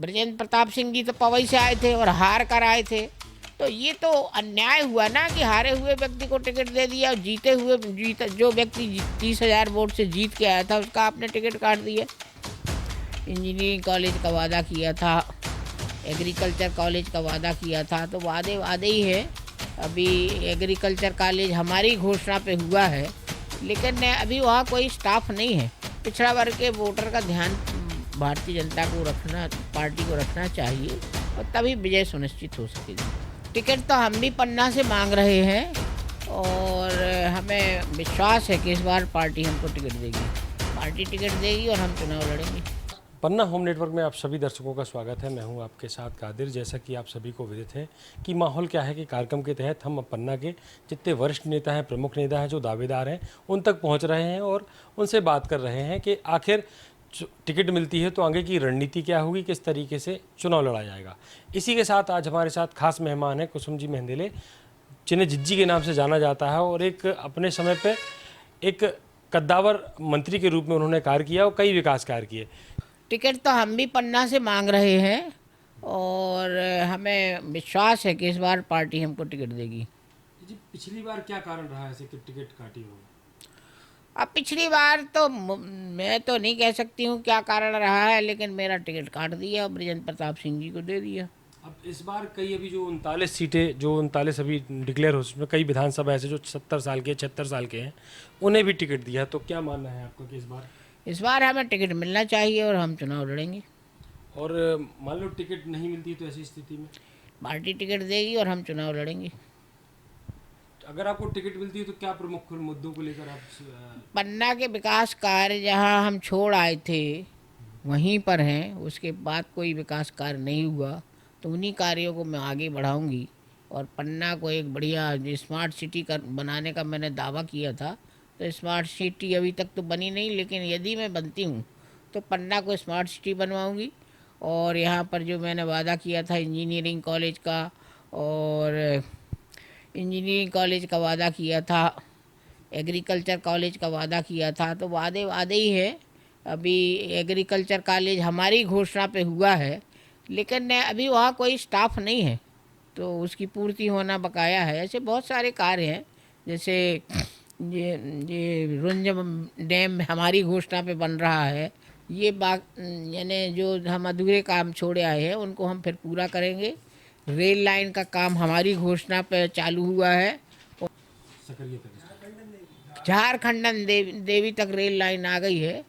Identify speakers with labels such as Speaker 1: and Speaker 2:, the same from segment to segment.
Speaker 1: ब्रजेंद्र प्रताप सिंह जी तो पवई से आए थे और हार कर आए थे। तो ये तो अन्याय हुआ ना कि हारे हुए व्यक्ति को टिकट दे दिया और जो व्यक्ति 30,000 वोट से जीत के आया था उसका आपने टिकट काट दिया। इंजीनियरिंग कॉलेज का वादा किया था, एग्रीकल्चर कॉलेज का वादा किया था, तो वादे वादे ही है। अभी एग्रीकल्चर कॉलेज हमारी घोषणा पे हुआ है, लेकिन अभी वहाँ कोई स्टाफ नहीं है। पिछड़ा वर्ग के वोटर का ध्यान भारतीय जनता को रखना, पार्टी को रखना चाहिए और तभी विजय सुनिश्चित हो सकेगी। टिकट तो हम भी पन्ना से मांग रहे हैं और हमें विश्वास है कि इस बार पार्टी हमको टिकट देगी। पार्टी टिकट देगी और हम चुनाव लड़ेंगे।
Speaker 2: पन्ना होम नेटवर्क में आप सभी दर्शकों का स्वागत है। मैं हूं आपके साथ कादिर। जैसा कि आप सभी को विदित है कि माहौल क्या है कि कार्यक्रम के तहत हम पन्ना के जितने वरिष्ठ नेता हैं, प्रमुख नेता हैं, जो दावेदार हैं, उन तक पहुंच रहे हैं और उनसे बात कर रहे हैं कि आखिर टिकट मिलती है तो आगे की रणनीति क्या होगी, किस तरीके से चुनाव लड़ा जाएगा। इसी के साथ आज हमारे साथ खास मेहमान हैं कुसुम जी मेहंदेले, जिन्हें जिज्जी के नाम से जाना जाता है और एक अपने समय पे एक कद्दावर मंत्री के रूप में उन्होंने कार्य किया और कई विकास कार्य किए।
Speaker 1: टिकट तो हम भी पन्ना से मांग रहे हैं और हमें विश्वास है कि इस बार पार्टी हमको टिकट देगी।
Speaker 2: जी, पिछली बार क्या कारण रहा ऐसे कि टिकट काटी हो?
Speaker 1: अब पिछली बार तो मैं तो नहीं कह सकती हूँ क्या कारण रहा है, लेकिन मेरा टिकट काट दिया और ब्रजेंद्र प्रताप सिंह जी को दे दिया।
Speaker 2: अब इस बार कई अभी जो 39 सीटें जो 39 अभी डिक्लेयर हो, उसमें कई विधानसभा ऐसे जो 70 साल के 76 साल के हैं, उन्हें भी टिकट दिया। तो क्या मानना है आपका कि
Speaker 1: इस बार हमें टिकट मिलना चाहिए और हम चुनाव लड़ेंगे।
Speaker 2: और मान लो टिकट नहीं मिलती तो ऐसी स्थिति में
Speaker 1: पार्टी टिकट देगी और हम चुनाव लड़ेंगे।
Speaker 2: अगर आपको टिकट मिलती है तो क्या प्रमुख मुद्दों को लेकर आप
Speaker 1: पन्ना के विकास कार्य जहाँ हम छोड़ आए थे वहीं पर हैं, उसके बाद कोई विकास कार्य नहीं हुआ, तो उन्हीं कार्यों को मैं आगे बढ़ाऊंगी और पन्ना को एक बढ़िया स्मार्ट सिटी कर बनाने का मैंने दावा किया था। तो स्मार्ट सिटी अभी तक तो बनी नहीं, लेकिन यदि मैं बनती हूँ तो पन्ना को स्मार्ट सिटी बनवाऊंगी। और यहाँ पर जो मैंने वादा किया था इंजीनियरिंग कॉलेज का, और इंजीनियरिंग कॉलेज का वादा किया था, एग्रीकल्चर कॉलेज का वादा किया था, तो वादे वादे ही है। अभी एग्रीकल्चर कॉलेज हमारी घोषणा पे हुआ है, लेकिन अभी वहाँ कोई स्टाफ नहीं है, तो उसकी पूर्ति होना बकाया है। ऐसे बहुत सारे कार्य हैं, जैसे ये रुंज डैम हमारी घोषणा पे बन रहा है। ये यानी जो हम अधूरे काम छोड़े आए हैं उनको हम फिर पूरा करेंगे। रेल लाइन का काम हमारी घोषणा पे चालू हुआ है। झारखंडन देवी तक रेल लाइन आ गई है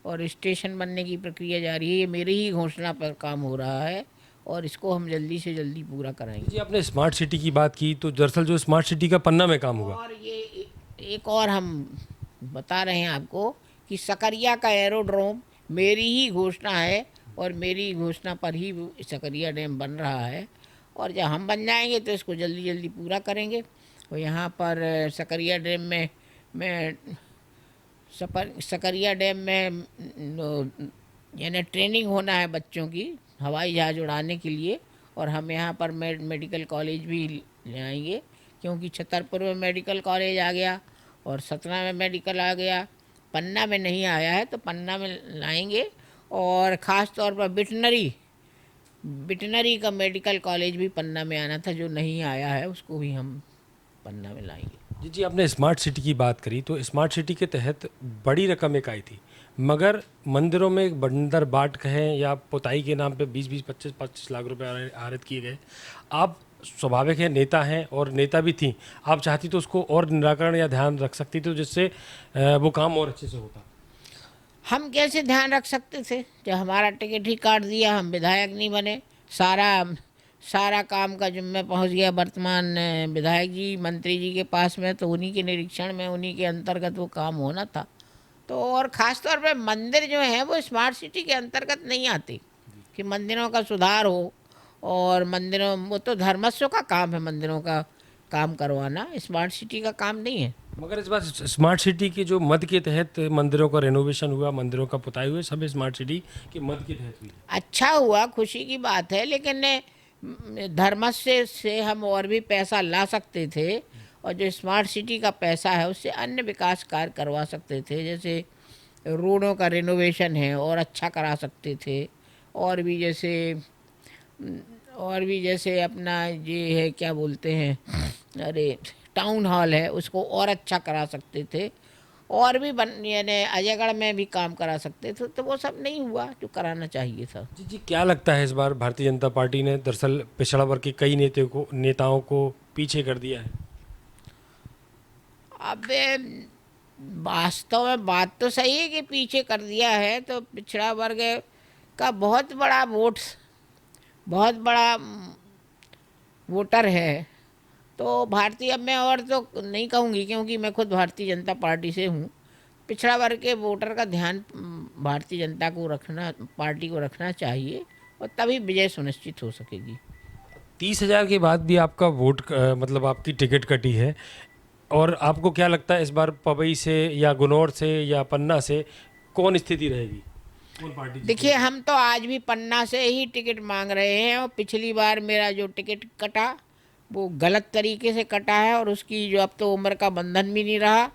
Speaker 1: और स्टेशन बनने की प्रक्रिया जारी है। ये मेरी ही घोषणा पर काम हो रहा है और इसको हम जल्दी से जल्दी पूरा कराएंगे।
Speaker 2: जी, आपने स्मार्ट सिटी की बात की, तो दरअसल जो स्मार्ट सिटी का पन्ना में काम हुआ,
Speaker 1: और ये एक और हम बता रहे हैं आपको कि सकरिया का एरोड्रोम मेरी ही घोषणा है और मेरी घोषणा पर ही सकरिया डैम बन रहा है। और जब हम बन जाएंगे तो इसको जल्दी जल्दी पूरा करेंगे। और यहाँ पर सकरिया डैम में मैं सकरिया डैम में यानी ट्रेनिंग होना है बच्चों की हवाई जहाज़ उड़ाने के लिए, और हम यहाँ पर मेडिकल कॉलेज भी ले आएंगे, क्योंकि छतरपुर में मेडिकल कॉलेज आ गया और सतना में मेडिकल आ गया, पन्ना में नहीं आया है, तो पन्ना में लाएंगे। और ख़ास तौर पर बिटनरी का मेडिकल कॉलेज भी पन्ना में आना था, जो नहीं आया है, उसको भी हम पन्ना में लाएंगे।
Speaker 2: जी जी, आपने स्मार्ट सिटी की बात करी, तो स्मार्ट सिटी के तहत बड़ी रकम एक आई थी, मगर मंदिरों में बंदर बाट कहें या पुताई के नाम पे 20-20, 25-25 लाख रुपए आहरित किए गए। आप स्वाभाविक है, नेता हैं और नेता भी थी, आप चाहती तो उसको और निराकरण या ध्यान रख सकती थी, जिससे वो काम और अच्छे से होता।
Speaker 1: हम कैसे ध्यान रख सकते थे जब हमारा टिकट ही काट दिया, हम विधायक नहीं बने। सारा सारा काम का जिम्मे पहुंच गया वर्तमान विधायक जी, मंत्री जी के पास में, तो उन्हीं के निरीक्षण में, उन्हीं के अंतर्गत वो काम होना था। तो और ख़ास तौर पे मंदिर जो हैं वो स्मार्ट सिटी के अंतर्गत नहीं आते कि मंदिरों का सुधार हो। और मंदिरों, वो तो धर्मस्व का काम है, मंदिरों का काम करवाना स्मार्ट सिटी का काम नहीं है।
Speaker 2: मगर इस बार स्मार्ट सिटी के जो मद के तहत मंदिरों का रेनोवेशन हुआ, मंदिरों का पुताई हुए, सब स्मार्ट सिटी के मद के तहत हुई।
Speaker 1: अच्छा हुआ, खुशी की बात है, लेकिन धर्मस्व से हम और भी पैसा ला सकते थे, और जो स्मार्ट सिटी का पैसा है उससे अन्य विकास कार्य करवा सकते थे, जैसे रोडों का रिनोवेशन है और अच्छा करा सकते थे, और भी जैसे अपना ये है, क्या बोलते हैं, अरे टाउन हॉल है, उसको और अच्छा करा सकते थे। और भी यानी अजयगढ़ में भी काम करा सकते थे, तो वो सब नहीं हुआ जो कराना चाहिए था।
Speaker 2: जी जी, क्या लगता है इस बार भारतीय जनता पार्टी ने दरअसल पिछड़ा वर्ग के कई नेताओं को पीछे कर दिया है?
Speaker 1: अब वास्तव में बात तो सही है कि पीछे कर दिया है, तो पिछड़ा वर्ग का बहुत बड़ा वोटर है। तो भारतीय, अब मैं और तो नहीं कहूँगी क्योंकि मैं खुद भारतीय जनता पार्टी से हूँ। पिछड़ा वर्ग के वोटर का ध्यान भारतीय जनता को रखना, पार्टी को रखना चाहिए, और तभी विजय सुनिश्चित हो सकेगी।
Speaker 2: 30,000 के बाद भी आपका मतलब आपकी टिकट कटी है, और आपको क्या लगता है इस बार पवई से या गुनौर से या पन्ना से कौन स्थिति रहेगी, कौन पार्टी
Speaker 1: देखिए,
Speaker 2: जीतेगी?
Speaker 1: हम तो आज भी पन्ना से ही टिकट मांग रहे हैं, और पिछली बार मेरा जो टिकट कटा वो गलत तरीके से कटा है, और उसकी जो अब तो उम्र का बंधन भी नहीं रहा,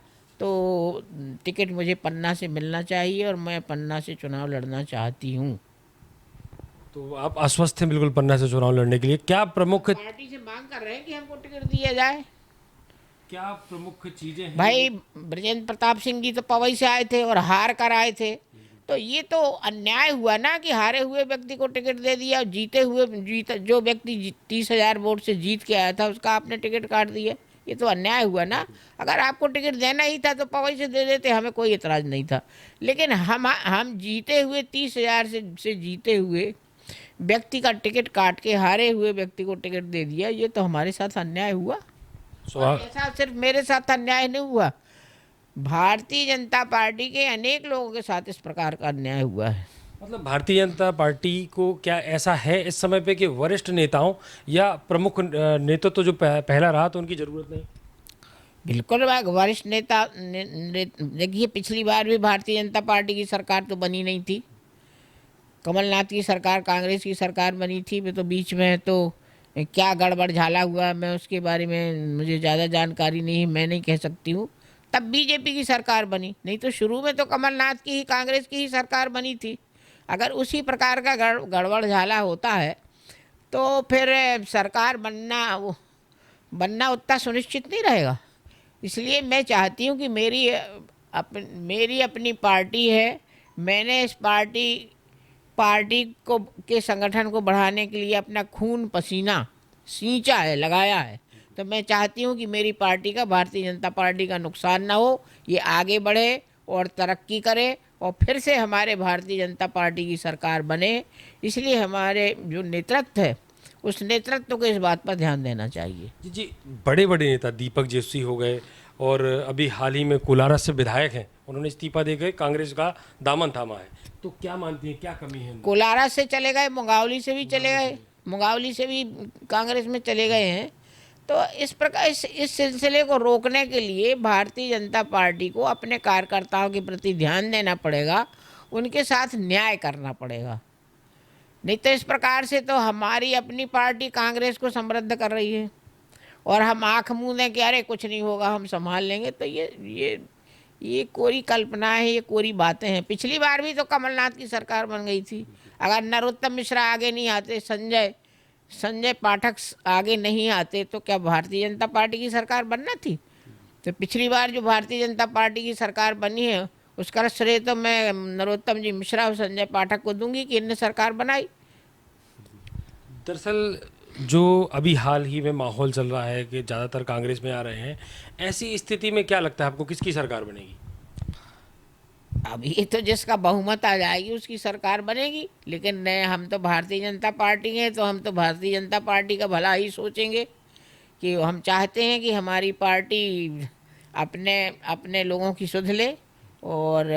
Speaker 1: तो टिकट मुझे पन्ना से मिलना चाहिए, और मैं पन्ना से चुनाव लड़ना चाहती हूँ।
Speaker 2: तो आप आश्वस्त हैं बिल्कुल पन्ना से चुनाव लड़ने के लिए?
Speaker 1: पार्टी से मांग कर रहे हैं कि हमको टिकट दिया जाए।
Speaker 2: क्या प्रमुख चीजें हैं
Speaker 1: भाई, ब्रजेंद्र प्रताप सिंह जी तो पवई से आए थे और हार कर आए थे, तो ये तो अन्याय हुआ ना कि हारे हुए व्यक्ति को टिकट दे दिया, और जो व्यक्ति 30,000 वोट से जीत के आया था उसका आपने टिकट काट दिया। ये तो अन्याय हुआ ना। अगर आपको टिकट देना ही था तो पवई से दे देते, हमें कोई एतराज़ नहीं था। लेकिन हम जीते हुए 30,000 से जीते हुए व्यक्ति का टिकट काट के हारे हुए व्यक्ति को टिकट दे दिया, ये तो हमारे साथ अन्याय हुआ। और ऐसा सिर्फ मेरे साथ अन्याय नहीं हुआ, भारतीय जनता पार्टी के अनेक लोगों के साथ इस प्रकार का अन्याय हुआ है।
Speaker 2: मतलब भारतीय जनता पार्टी को क्या ऐसा है इस समय पे कि वरिष्ठ नेताओं या प्रमुख नेतृत्व तो जो पहला रहा तो उनकी जरूरत नहीं?
Speaker 1: बिल्कुल, वरिष्ठ नेता देखिए, पिछली बार भी भारतीय जनता पार्टी की सरकार तो बनी नहीं थी। कमलनाथ की सरकार, कांग्रेस की सरकार बनी थी, तो बीच में तो क्या गड़बड़ झाला हुआ, मैं उसके बारे में मुझे ज़्यादा जानकारी नहीं, मैं नहीं कह सकती हूँ। तब बीजेपी की सरकार बनी, नहीं तो शुरू में तो कमलनाथ की ही, कांग्रेस की ही सरकार बनी थी। अगर उसी प्रकार का गड़बड़ झाला होता है तो फिर सरकार बनना उतना सुनिश्चित नहीं रहेगा। इसलिए मैं चाहती हूँ कि मेरी अपनी पार्टी है, मैंने इस पार्टी को के संगठन को बढ़ाने के लिए अपना खून पसीना सींचा है, लगाया है। तो मैं चाहती हूँ कि मेरी पार्टी का, भारतीय जनता पार्टी का नुकसान ना हो, ये आगे बढ़े और तरक्की करे, और फिर से हमारे भारतीय जनता पार्टी की सरकार बने। इसलिए हमारे जो नेतृत्व है, उस नेतृत्व को इस बात पर ध्यान देना चाहिए।
Speaker 2: जी जी, बड़े बड़े नेता दीपक जेससी हो गए, और अभी हाल ही में कोलारा से विधायक हैं, उन्होंने इस्तीफा देकर कांग्रेस का दामन थामा है। तो क्या मानती हैं, क्या कमी है?
Speaker 1: कोलारा से चले गए, मुंगावली से भी चले गए, मुंगावली से भी कांग्रेस में चले गए हैं। तो इस प्रकार इस सिलसिले को रोकने के लिए भारतीय जनता पार्टी को अपने कार्यकर्ताओं के प्रति ध्यान देना पड़ेगा, उनके साथ न्याय करना पड़ेगा। नहीं तो इस प्रकार से तो हमारी अपनी पार्टी कांग्रेस को समृद्ध कर रही है, और हम आँख मूंद दें कि अरे कुछ नहीं होगा, हम संभाल लेंगे, तो ये कोरी कल्पना है, ये कोरी बातें हैं। पिछली बार भी तो कमलनाथ की सरकार बन गई थी। अगर नरोत्तम मिश्रा आगे नहीं आते, संजय पाठक आगे नहीं आते, तो क्या भारतीय जनता पार्टी की सरकार बनना थी? तो पिछली बार जो भारतीय जनता पार्टी की सरकार बनी है, उसका श्रेय तो मैं नरोत्तम जी मिश्रा और संजय पाठक को दूंगी कि इनने सरकार बनाई।
Speaker 2: दरअसल जो अभी हाल ही में माहौल चल रहा है कि ज़्यादातर कांग्रेस में आ रहे हैं, ऐसी स्थिति में क्या लगता है आपको किसकी सरकार बनेगी?
Speaker 1: अब ये तो जिसका बहुमत आ जाएगी उसकी सरकार बनेगी, लेकिन नहीं, हम तो भारतीय जनता पार्टी हैं, तो हम तो भारतीय जनता पार्टी का भला ही सोचेंगे। कि हम चाहते हैं कि हमारी पार्टी अपने अपने लोगों की सुध ले और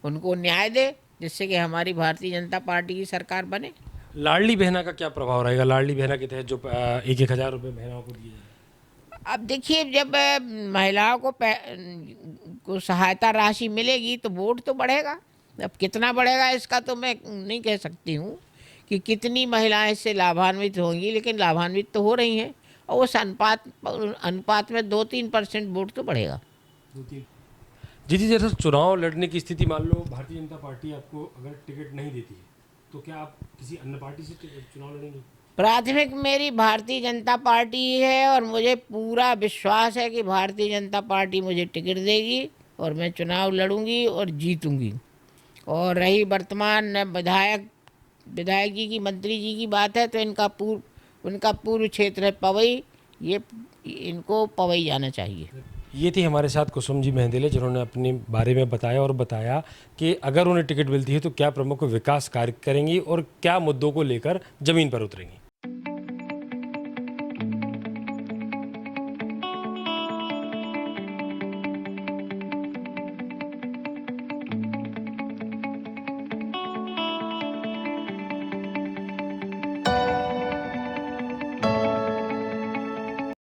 Speaker 1: उनको न्याय दे, जिससे कि हमारी भारतीय जनता पार्टी की सरकार बने।
Speaker 2: लाडली बहना का क्या प्रभाव रहेगा? लाडली बहना के तहत जो 1,000 रुपये बहनों को दिए जाए।
Speaker 1: अब देखिए, जब महिलाओं को सहायता राशि मिलेगी तो वोट तो बढ़ेगा। अब कितना बढ़ेगा इसका तो मैं नहीं कह सकती हूँ कि कितनी महिलाएं इससे लाभान्वित होंगी, लेकिन लाभान्वित तो हो रही हैं, और उस अनुपात में 2-3% वोट तो बढ़ेगा।
Speaker 2: जी जी, जैसे चुनाव लड़ने की स्थिति मान लो भारतीय जनता पार्टी आपको अगर टिकट नहीं देती है, तो क्या आप किसी अन्य पार्टी से चुनाव लड़ेंगे?
Speaker 1: प्राथमिक मेरी भारतीय जनता पार्टी है और मुझे पूरा विश्वास है कि भारतीय जनता पार्टी मुझे टिकट देगी और मैं चुनाव लड़ूंगी और जीतूंगी। और रही वर्तमान विधायक जी की, मंत्री जी की बात है, तो उनका पूर्व क्षेत्र है पवई, ये इनको पवई जाना चाहिए।
Speaker 2: ये थी हमारे साथ कुसुम जी मेहंदेले, जिन्होंने अपने बारे में बताया और बताया कि अगर उन्हें टिकट मिलती है तो क्या प्रमुख विकास कार्य करेंगी और क्या मुद्दों को लेकर जमीन पर उतरेंगी।